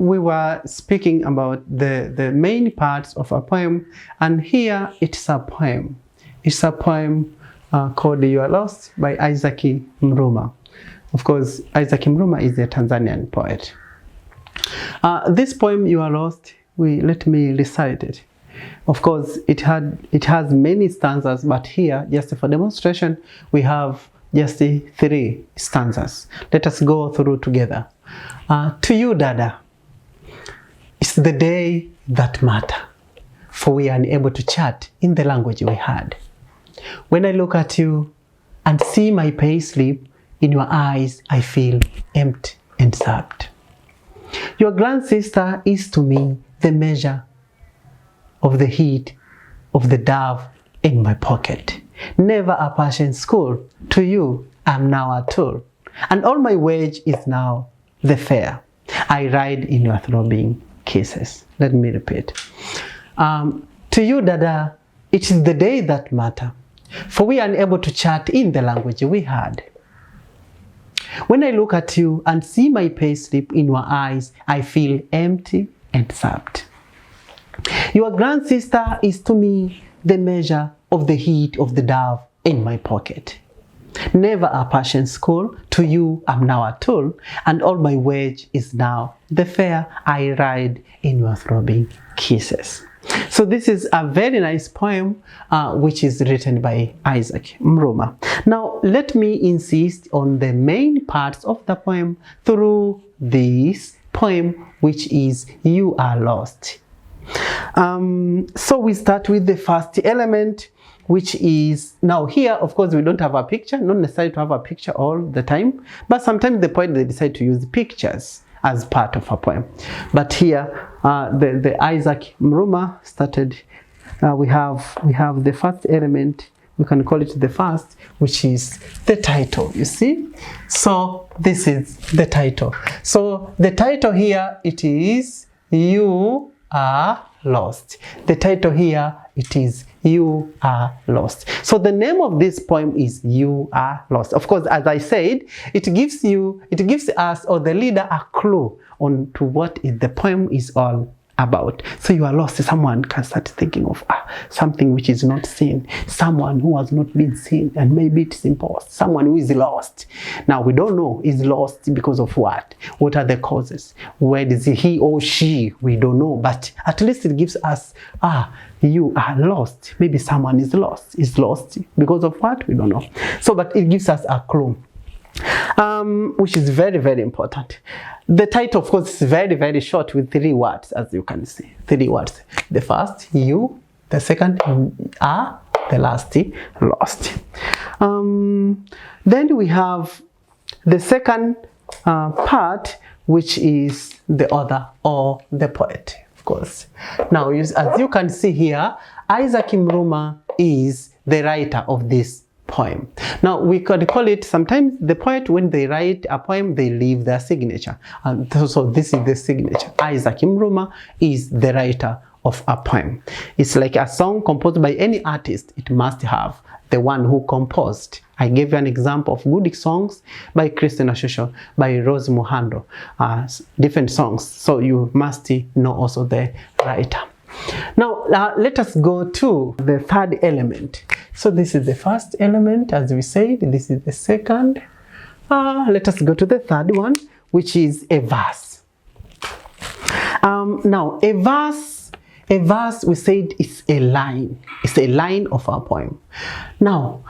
we were speaking about the main parts of a poem, and here it's a poem. It's a poem called You Are Lost by Isaac Mruma. Of course, Isaac Mruma is a Tanzanian poet. This poem, You Are Lost, let me recite it. Of course, it has many stanzas, but here, just for demonstration, we have just 3 stanzas. Let us go through together. To you, Dada, it's the day that matter, for we are unable to chat in the language we had. When I look at you and see my payslip, in your eyes I feel empty and sad. Your grand sister is to me the measure of the heat of the dove in my pocket. Never a Persian school, to you I'm now a tool, and all my wage is now the fare I ride in your throbbing kisses. Let me repeat. To you, Dada, it is the day that matter, for we are unable to chat in the language we had. When I look at you and see my payslip in your eyes, I feel empty and sad. Your grand sister is to me the measure of the heat of the dove in my pocket. Never a Persian school, to you I'm now a tool, and all my wage is now the fare I ride in your throbbing kisses. So this is a very nice poem which is written by Isaac Mruma. Now let me insist on the main parts of the poem through this poem, which is You Are Lost. So we start with the first element, which is, now here of course we don't have a picture, not necessary to have a picture all the time, but sometimes the poet they decide to use pictures as part of a poem. But here the Isaac Mruma started, we have the first element, we can call it the first, which is the title, you see. So this is the title. So the title here, it is You Are Lost. The title here, it is You Are Lost. So the name of this poem is You Are Lost. Of course, as I said, it gives us or the reader a clue on to what the poem is all about. So you are lost. Someone can start thinking of something which is not seen, someone who has not been seen, and maybe it's imposed, someone who is lost. Now we don't know, is lost because of what? What are the causes? Where is he or she? We don't know, but at least it gives us, you are lost. Maybe someone is lost because of what? We don't know. So, but it gives us a clue, which is very, very important. The title, of course, is very, very short with 3 words, as you can see. 3 words. The first, you. The second, are. The last, lost. Then we have the second part, which is the author or the poet, of course. Now, as you can see here, Isaac Mruma is the writer of this poem. Now we could call it, sometimes the poet, when they write a poem, they leave their signature, and so this is the signature. Isaac Mruma is the writer of a poem. It's like a song composed by any artist, it must have the one who composed. I gave you an example of good songs by Christina Shusho, by Rose Muhando, different songs, so you must know also the writer. Now let us go to the third element. So this is the first element, as we said. This is the second. Let us go to the third one, which is a verse. Now a verse, we said, is a line. It's a line of our poem. Now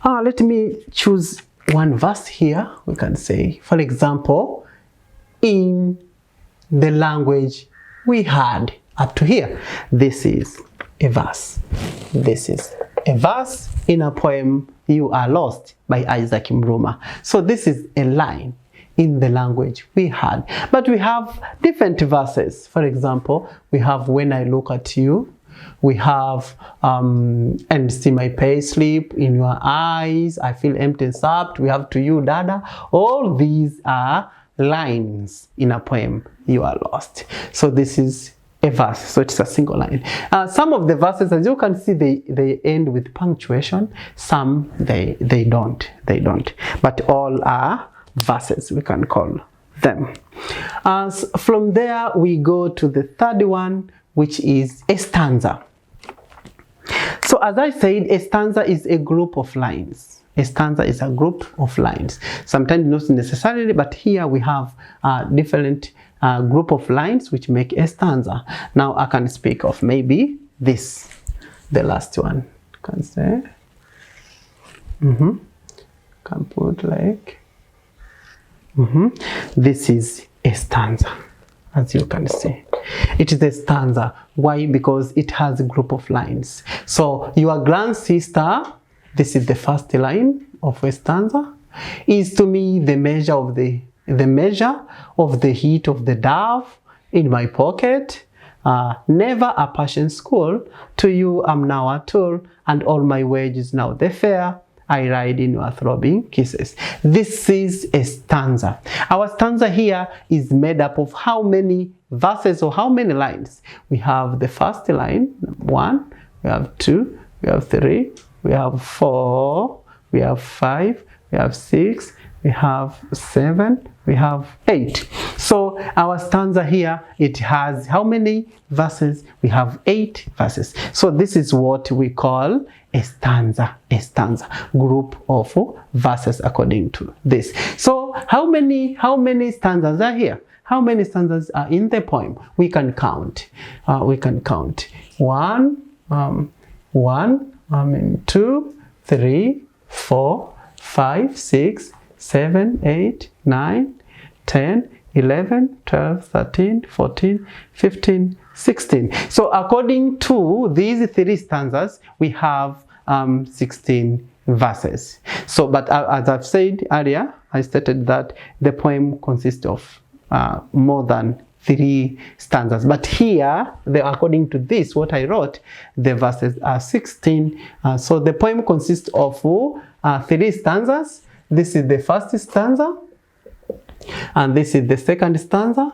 let me choose one verse here. We can say, for example, in the language we had up to here. This is a verse. This is a verse in a poem, You Are Lost, by Isaac Mruma. So this is a line in the language we had. But we have different verses. For example, we have When I Look at You. We have and see my payslip in your eyes. I feel empty and sad. We have To You, Dada. All these are lines in a poem, You Are Lost. So this is a verse, so it's a single line. Some of the verses, as you can see, they end with punctuation. Some they don't, but all are verses. We can call them. As from there, we go to the third one, which is a stanza. So as I said, a stanza is a group of lines. A stanza is a group of lines. Sometimes not necessarily, but here we have different group of lines which make a stanza. Now I can speak of maybe this, the last one. Can say, can put like, this is a stanza, as you can see. It is a stanza. Why? Because it has a group of lines. So your grand sister, this is the first line of a stanza, is to me the measure of the heat of the dove in my pocket. Never a passion school. To you I'm now a tool, and all my wages now the fare. I ride in your throbbing kisses. This is a stanza. Our stanza here is made up of how many verses or how many lines? We have the first line, 1, we have 2, we have 3, we have 4, we have 5, we have 6, we have 7, we have 8. So our stanza here, it has how many verses? We have 8 verses. So this is what we call a stanza group of verses according to this. So how many stanzas are here? How many stanzas are in the poem? We can count. 2, 3, 4, 5, 6, 7, 8, 9, 10, 11, 12, 13, 14, 15, 16. So according to these 3 stanzas, we have 16 verses. So, but as I've said earlier, I stated that the poem consists of more than 3 stanzas. But here, according to this, what I wrote, the verses are 16. So the poem consists of 3 stanzas. This is the first stanza, and this is the second stanza,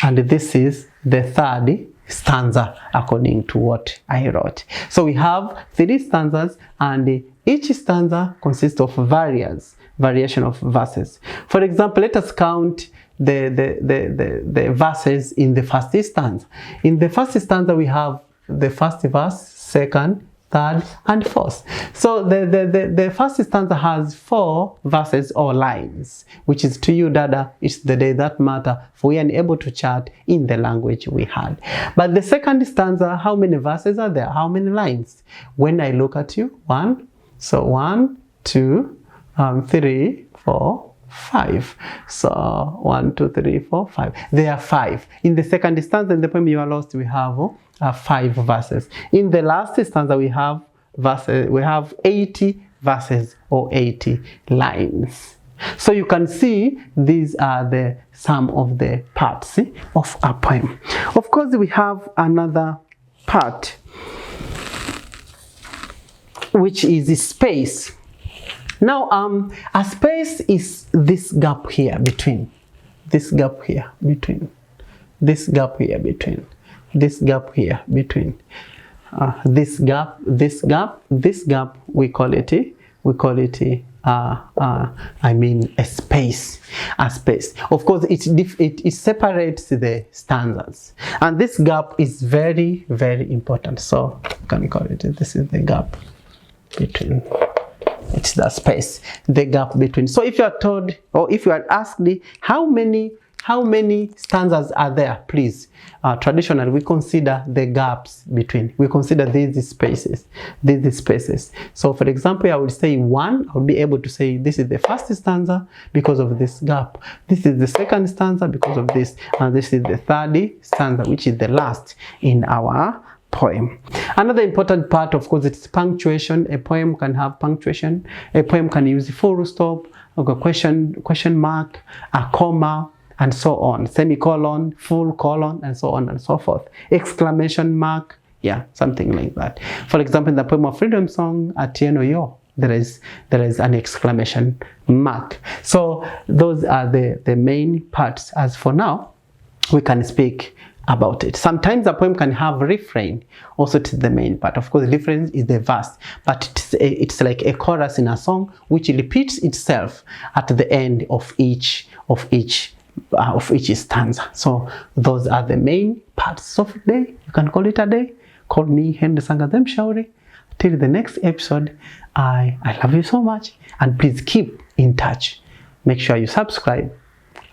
and this is the third stanza according to what I wrote. So we have 3 stanzas, and each stanza consists of variation of verses. For example, let us count the verses in the first stanza. In the first stanza, we have the first verse, second, third, and fourth. So the first stanza has 4 verses or lines, which is to you, Dada, it's the day that matter, for we are unable to chart in the language we had. But the second stanza, how many verses are there? How many lines? When I look at you, 1, so 1, 2, 3, 4, 5. So 1, 2, 3, 4, 5. There are 5. In the second stanza, in the poem You Are Lost, we have 5 verses. In the last stanza, we have 80 verses or 80 lines. So you can see these are some of the parts of a poem. Of course, we have another part, which is space. Now, a space is this gap here between, this gap here between, this gap here between, this gap here between, this gap, we call it a space, Of course, it separates the stanzas, and this gap is very, very important. So you can call it, this is the gap between. It's the space, the gap between. So if you are told, or if you are asked, how many stanzas are there, please, traditionally we consider the gaps between. We consider these spaces. So for example, I would say 1, I would be able to say this is the first stanza because of this gap. This is the second stanza because of this, and this is the third stanza, which is the last in our poem. Another important part, of course, it's punctuation. A poem can have punctuation. A poem can use full stop, a question mark, a comma, and so on, semicolon, full colon, and so on and so forth. Exclamation mark, yeah, something like that. For example, in the poem of Freedom Song, Atieno Yo, there is an exclamation mark. So those are the main parts. As for now, we can speak about it. Sometimes a poem can have refrain, also to the main part. Of course, refrain is the verse, but it's like a chorus in a song which repeats itself at the end of each of each stanza. So those are the main parts of the day. You can call it a day. Call me Henry Sangadem Shauri. Till the next episode, I love you so much, and please keep in touch. Make sure you subscribe,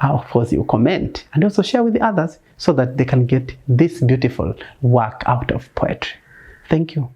of course you comment, and also share with the others so that they can get this beautiful work out of poetry. Thank you.